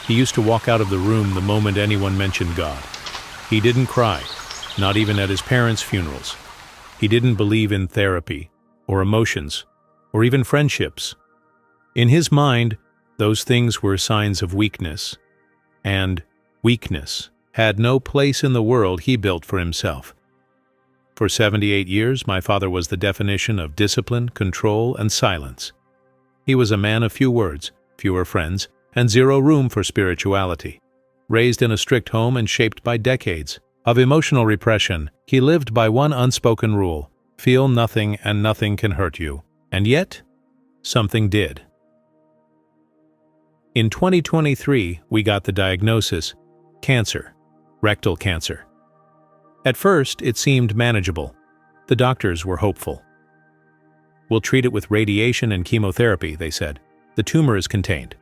He used to walk out of the room the moment anyone mentioned God. He didn't cry, not even at his parents' funerals. He didn't believe in therapy, or emotions, or even friendships. In his mind, those things were signs of weakness, and weakness had no place in the world he built for himself. For 78 years, my father was the definition of discipline, control, and silence. He was a man of few words, fewer friends, and zero room for spirituality. Raised in a strict home and shaped by decades of emotional repression, he lived by one unspoken rule: feel nothing and nothing can hurt you. And yet, something did. In 2023, we got the diagnosis: cancer, rectal cancer. At first, it seemed manageable. The doctors were hopeful. We'll treat it with radiation and chemotherapy, they said. The tumor is contained.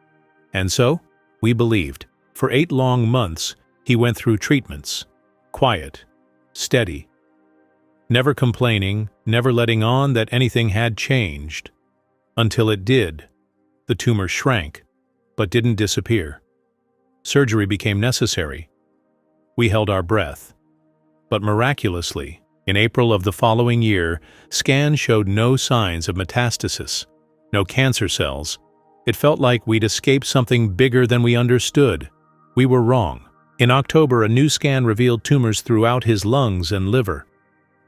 And so, we believed. For 8 long months, he went through treatments. Quiet, steady, never complaining, never letting on that anything had changed. Until it did. The tumor shrank, but didn't disappear. Surgery became necessary. We held our breath. But miraculously, in April of the following year, scans showed no signs of metastasis, no cancer cells. It felt like we'd escaped something bigger than we understood. We were wrong. In October, a new scan revealed tumors throughout his lungs and liver.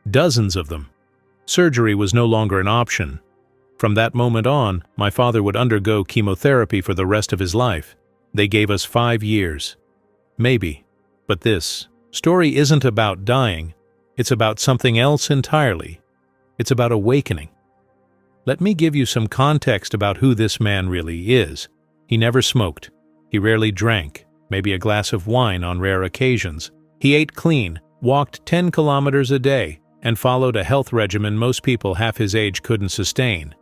Dozens of them. Surgery was no longer an option. From that moment on, my father would undergo chemotherapy for the rest of his life. They gave us 5 years. Maybe. But this story isn't about dying. It's about something else entirely. It's about awakening. Let me give you some context about who this man really is. He never smoked. He rarely drank, maybe a glass of wine on rare occasions. He ate clean, walked 10 kilometers a day, and followed a health regimen most people half his age couldn't sustain.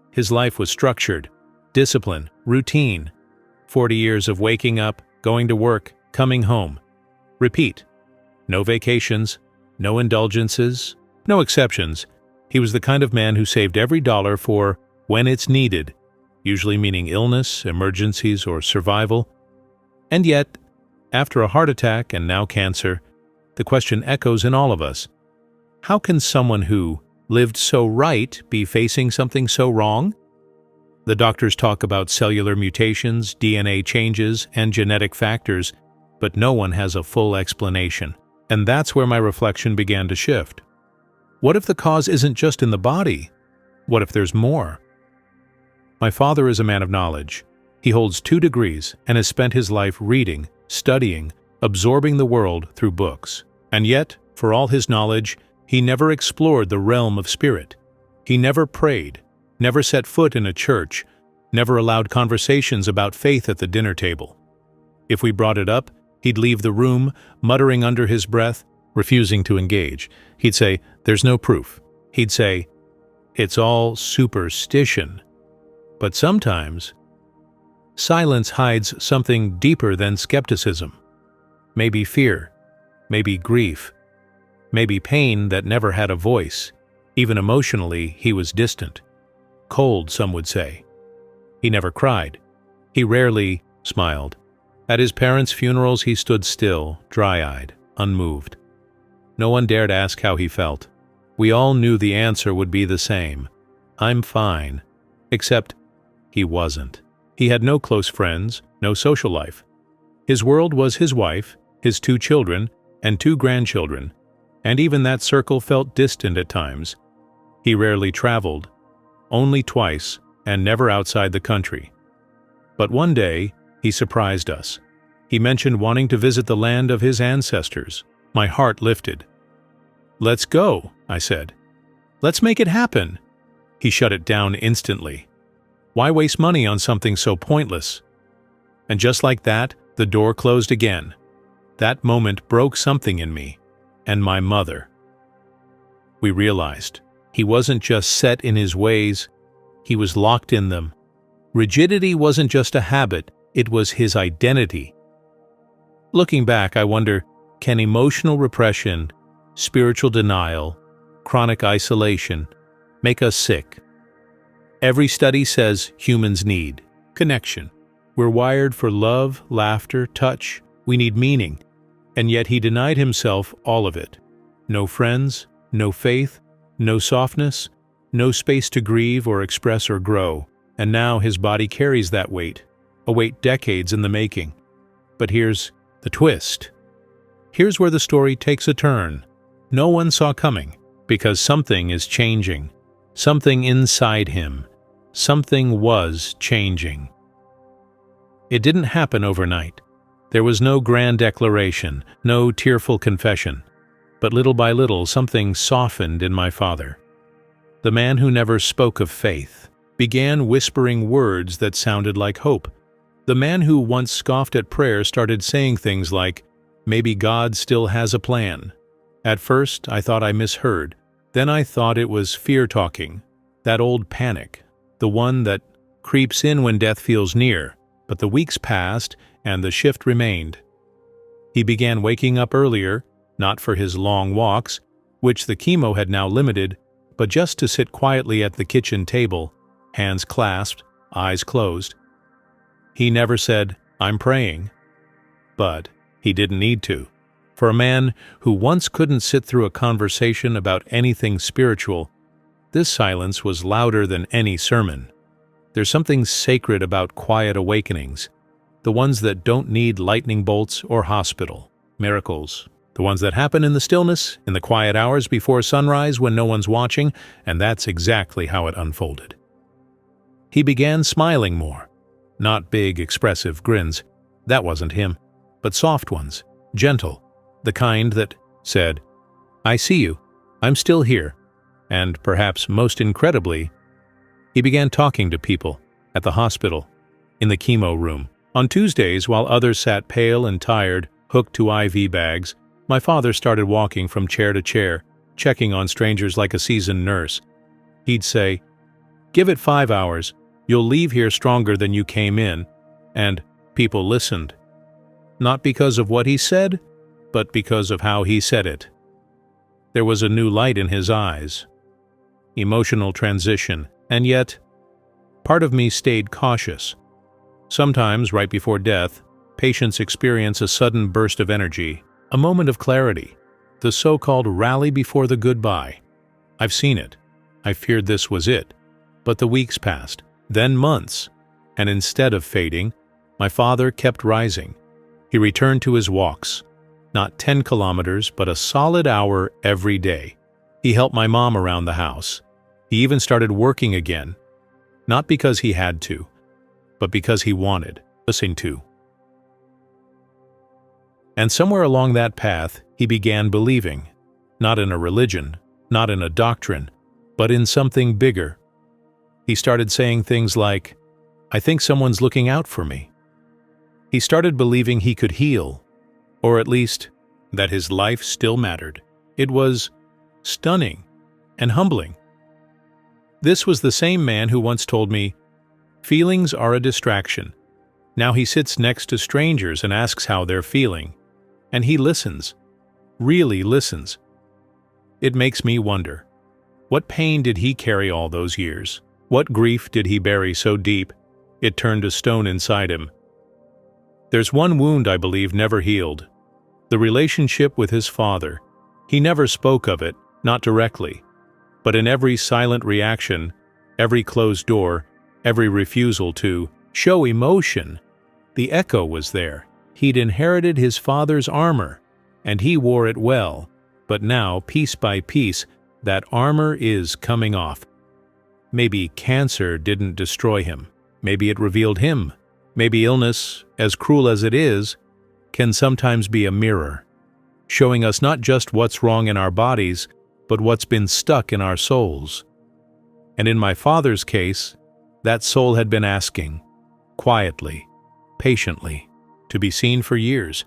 His life was structured, discipline, routine. 40 years of waking up, going to work, coming home. Repeat. No vacations, no indulgences, no exceptions. He was the kind of man who saved every dollar for when it's needed, usually meaning illness, emergencies, or survival. And yet, after a heart attack and now cancer, the question echoes in all of us. How can someone who lived so right be facing something so wrong? The doctors talk about cellular mutations, DNA changes, and genetic factors, but no one has a full explanation. And that's where my reflection began to shift. What if the cause isn't just in the body? What if there's more? My father is a man of knowledge. He holds 2 degrees and has spent his life reading, studying, absorbing the world through books. And yet, for all his knowledge, he never explored the realm of spirit. He never prayed, never set foot in a church, never allowed conversations about faith at the dinner table. If we brought it up, he'd leave the room, muttering under his breath, refusing to engage. He'd say, "There's no proof." He'd say, "It's all superstition." But sometimes, silence hides something deeper than skepticism. Maybe fear, maybe grief, maybe pain that never had a voice. Even emotionally, he was distant. Cold, some would say. He never cried. He rarely smiled. At his parents' funerals, he stood still, dry-eyed, unmoved. No one dared ask how he felt. We all knew the answer would be the same. I'm fine. Except he wasn't. He had no close friends, no social life. His world was his wife, his 2 children, and 2 grandchildren, and even that circle felt distant at times. He rarely traveled, only twice, and never outside the country. But one day, he surprised us. He mentioned wanting to visit the land of his ancestors. My heart lifted. "Let's go," I said. "Let's make it happen." He shut it down instantly. Why waste money on something so pointless? And just like that, the door closed again. That moment broke something in me, and my mother. We realized he wasn't just set in his ways, he was locked in them. Rigidity wasn't just a habit, it was his identity. Looking back, I wonder, can emotional repression, spiritual denial, chronic isolation make us sick? Every study says humans need connection, We're wired for love, laughter, touch. We need meaning. And yet he denied himself all of it. No friends, no faith, no softness, no space to grieve or express or grow. And now his body carries that weight, a weight decades in the making. But here's the twist. Here's where the story takes a turn no one saw coming, because something is changing. Something inside him. Something was changing. It didn't happen overnight. There was no grand declaration, no tearful confession. But little by little, something softened in my father. The man who never spoke of faith began whispering words that sounded like hope. The man who once scoffed at prayer started saying things like, "Maybe God still has a plan." At first, I thought I misheard. Then I thought it was fear talking, that old panic, the one that creeps in when death feels near. But the weeks passed, and the shift remained. He began waking up earlier, not for his long walks, which the chemo had now limited, but just to sit quietly at the kitchen table, hands clasped, eyes closed. He never said, "I'm praying." But he didn't need to. For a man who once couldn't sit through a conversation about anything spiritual, this silence was louder than any sermon. There's something sacred about quiet awakenings, the ones that don't need lightning bolts or hospital miracles, the ones that happen in the stillness, in the quiet hours before sunrise when no one's watching, and that's exactly how it unfolded. He began smiling more, not big, expressive grins. That wasn't him, but soft ones, gentle, the kind that said, "I see you, I'm still here," and perhaps most incredibly, he began talking to people at the hospital, in the chemo room. On Tuesdays, while others sat pale and tired, hooked to IV bags, my father started walking from chair to chair, checking on strangers like a seasoned nurse. He'd say, "Give it 5 hours, you'll leave here stronger than you came in," and people listened. Not because of what he said, but because of how he said it. There was a new light in his eyes. Emotional transition, and yet, part of me stayed cautious. Sometimes, right before death, patients experience a sudden burst of energy, a moment of clarity, the so-called rally before the goodbye. I've seen it. I feared this was it. But the weeks passed, then months, and instead of fading, my father kept rising. He returned to his walks, not 10 kilometers, but a solid hour every day. He helped my mom around the house. He even started working again, not because he had to, but because he wanted, listening to. And somewhere along that path, he began believing, not in a religion, not in a doctrine, but in something bigger. He started saying things like, "I think someone's looking out for me." He started believing he could heal, or at least that his life still mattered. It was stunning and humbling. This was the same man who once told me, "Feelings are a distraction." Now he sits next to strangers and asks how they're feeling. And he listens, really listens. It makes me wonder, what pain did he carry all those years? What grief did he bury so deep it turned to stone inside him? There's one wound I believe never healed. The relationship with his father. He never spoke of it, not directly. But in every silent reaction, every closed door, every refusal to show emotion, the echo was there. He'd inherited his father's armor, and he wore it well. But now, piece by piece, that armor is coming off. Maybe cancer didn't destroy him. Maybe it revealed him. Maybe illness, as cruel as it is, can sometimes be a mirror, showing us not just what's wrong in our bodies, but what's been stuck in our souls. And in my father's case, that soul had been asking, quietly, patiently, to be seen for years.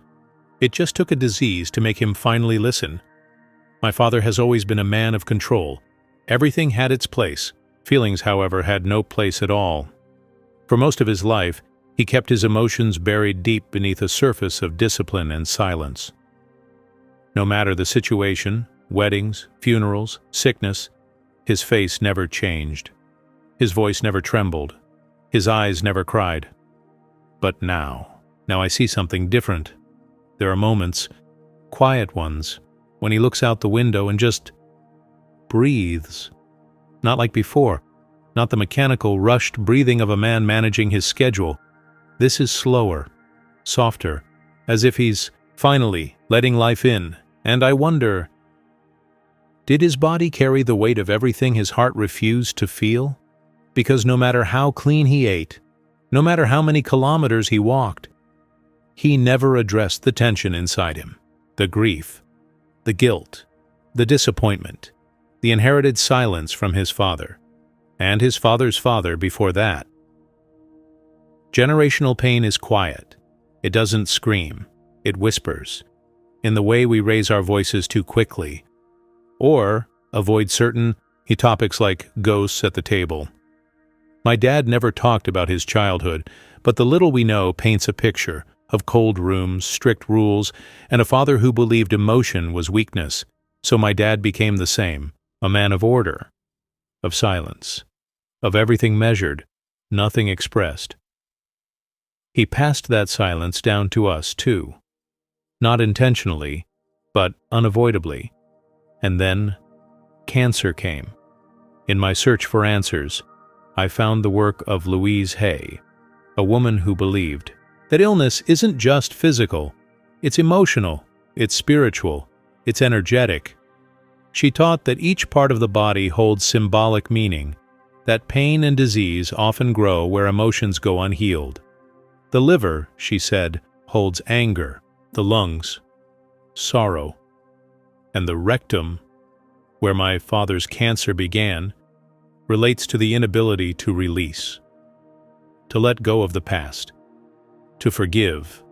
It just took a disease to make him finally listen. My father has always been a man of control. Everything had its place. Feelings, however, had no place at all. For most of his life, he kept his emotions buried deep beneath a surface of discipline and silence. No matter the situation, weddings, funerals, sickness, his face never changed. His voice never trembled. His eyes never cried. But now I see something different. There are moments, quiet ones, when he looks out the window and just breathes. Not like before, not the mechanical, rushed breathing of a man managing his schedule. This is slower, softer, as if he's finally letting life in. And I wonder, did his body carry the weight of everything his heart refused to feel? Because no matter how clean he ate, no matter how many kilometers he walked, he never addressed the tension inside him, the grief, the guilt, the disappointment, the inherited silence from his father, and his father's father before that. Generational pain is quiet. It doesn't scream. It whispers, in the way we raise our voices too quickly, or avoid certain topics like ghosts at the table. My dad never talked about his childhood, but the little we know paints a picture of cold rooms, strict rules, and a father who believed emotion was weakness. So my dad became the same, a man of order, of silence, of everything measured, nothing expressed. He passed that silence down to us, too. Not intentionally, but unavoidably. And then, cancer came. In my search for answers, I found the work of Louise Hay, a woman who believed that illness isn't just physical, it's emotional, it's spiritual, it's energetic. She taught that each part of the body holds symbolic meaning, that pain and disease often grow where emotions go unhealed. The liver, she said, holds anger, the lungs, sorrow, and the rectum, where my father's cancer began, relates to the inability to release, to let go of the past, to forgive,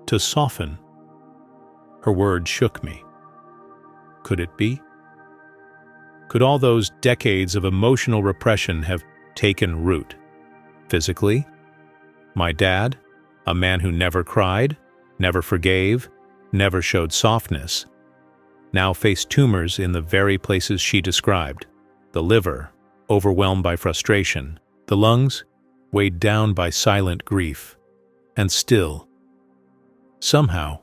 to soften. Her words shook me. Could it be? Could all those decades of emotional repression have taken root? Physically, my dad, a man who never cried, never forgave, never showed softness, now faced tumors in the very places she described. The liver, overwhelmed by frustration, the lungs, weighed down by silent grief. And still, somehow,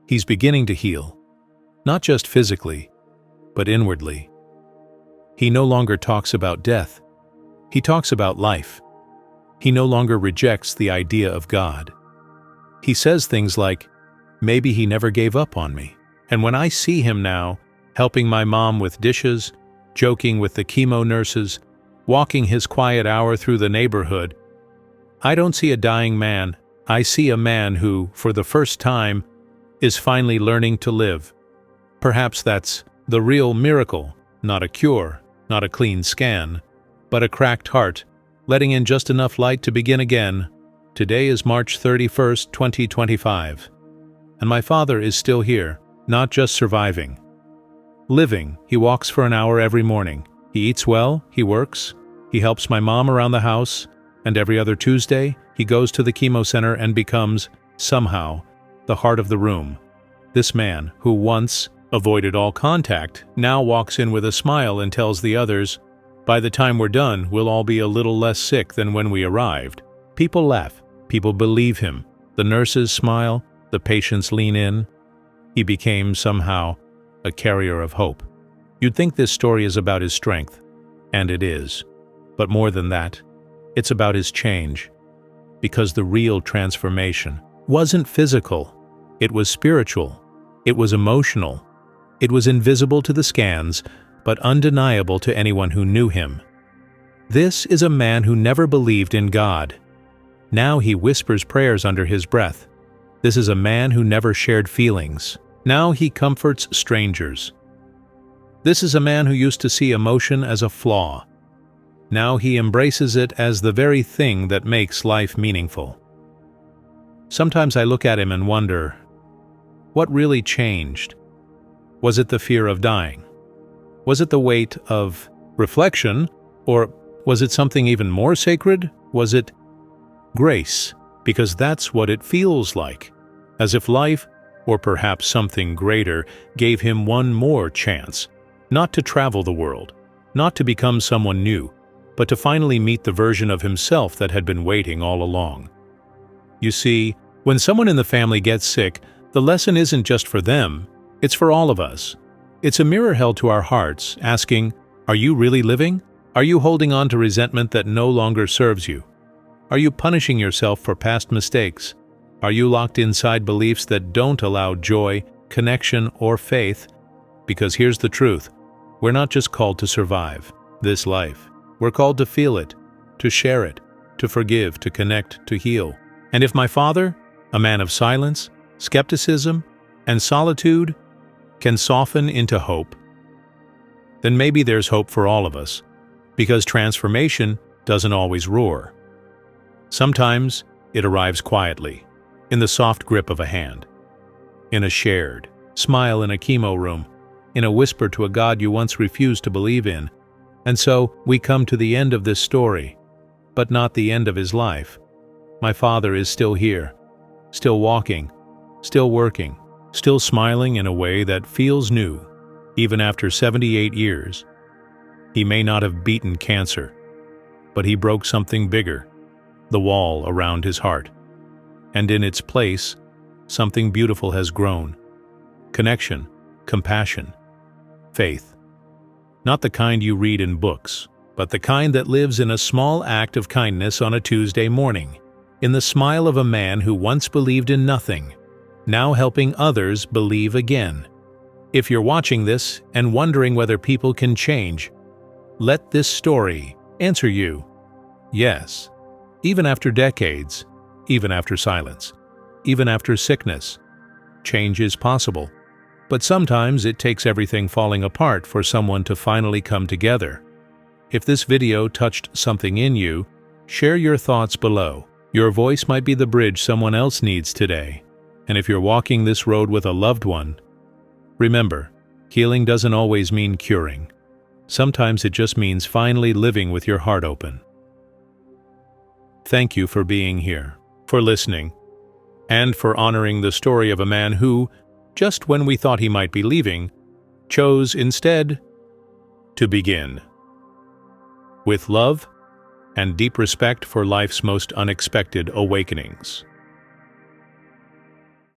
he's beginning to heal, not just physically, but inwardly. He no longer talks about death. He talks about life. He no longer rejects the idea of God. He says things like, maybe he never gave up on me. And when I see him now, helping my mom with dishes, joking with the chemo nurses, walking his quiet hour through the neighborhood, I don't see a dying man. I see a man who, for the first time, is finally learning to live. Perhaps that's the real miracle, not a cure, not a clean scan, but a cracked heart, letting in just enough light to begin again. Today is March 31st, 2025. And my father is still here, not just surviving. Living. He walks for an hour every morning. He eats well, he works, he helps my mom around the house, and every other Tuesday, he goes to the chemo center and becomes, somehow, the heart of the room. This man, who once avoided all contact, now walks in with a smile and tells the others, by the time we're done, we'll all be a little less sick than when we arrived. People laugh. People believe him. The nurses smile. The patients lean in. He became, somehow, a carrier of hope. You'd think this story is about his strength, and it is. But more than that, it's about his change. Because the real transformation wasn't physical. It was spiritual. It was emotional. It was invisible to the scans, but undeniable to anyone who knew him. This is a man who never believed in God. Now he whispers prayers under his breath. This is a man who never shared feelings. Now he comforts strangers. This is a man who used to see emotion as a flaw. Now he embraces it as the very thing that makes life meaningful. Sometimes I look at him and wonder, what really changed? Was it the fear of dying? Was it the weight of reflection? Or was it something even more sacred? Was it grace? Because that's what it feels like. As if life, or perhaps something greater, gave him one more chance. Not to travel the world, not to become someone new, but to finally meet the version of himself that had been waiting all along. You see, when someone in the family gets sick, the lesson isn't just for them, it's for all of us. It's a mirror held to our hearts, asking, are you really living? Are you holding on to resentment that no longer serves you? Are you punishing yourself for past mistakes? Are you locked inside beliefs that don't allow joy, connection, or faith? Because here's the truth. We're not just called to survive this life. We're called to feel it, to share it, to forgive, to connect, to heal. And if my father, a man of silence, skepticism, and solitude, can soften into hope, then maybe there's hope for all of us, because transformation doesn't always roar. Sometimes it arrives quietly, in the soft grip of a hand, in a shared smile in a chemo room, in a whisper to a God you once refused to believe in. And so we come to the end of this story, but not the end of his life. My father is still here, still walking, still working, still smiling in a way that feels new, even after 78 years. He may not have beaten cancer, but he broke something bigger, the wall around his heart. And in its place, something beautiful has grown. Connection, compassion, faith. Not the kind you read in books, but the kind that lives in a small act of kindness on a Tuesday morning, in the smile of a man who once believed in nothing, now helping others believe again. If you're watching this and wondering whether people can change, let this story answer you. Yes, even after decades, even after silence, even after sickness, change is possible. But sometimes it takes everything falling apart for someone to finally come together. If this video touched something in you, share your thoughts below. Your voice might be the bridge someone else needs today. And if you're walking this road with a loved one, remember, healing doesn't always mean curing. Sometimes it just means finally living with your heart open. Thank you for being here, for listening, and for honoring the story of a man who, just when we thought he might be leaving, chose instead to begin. With love and deep respect for life's most unexpected awakenings.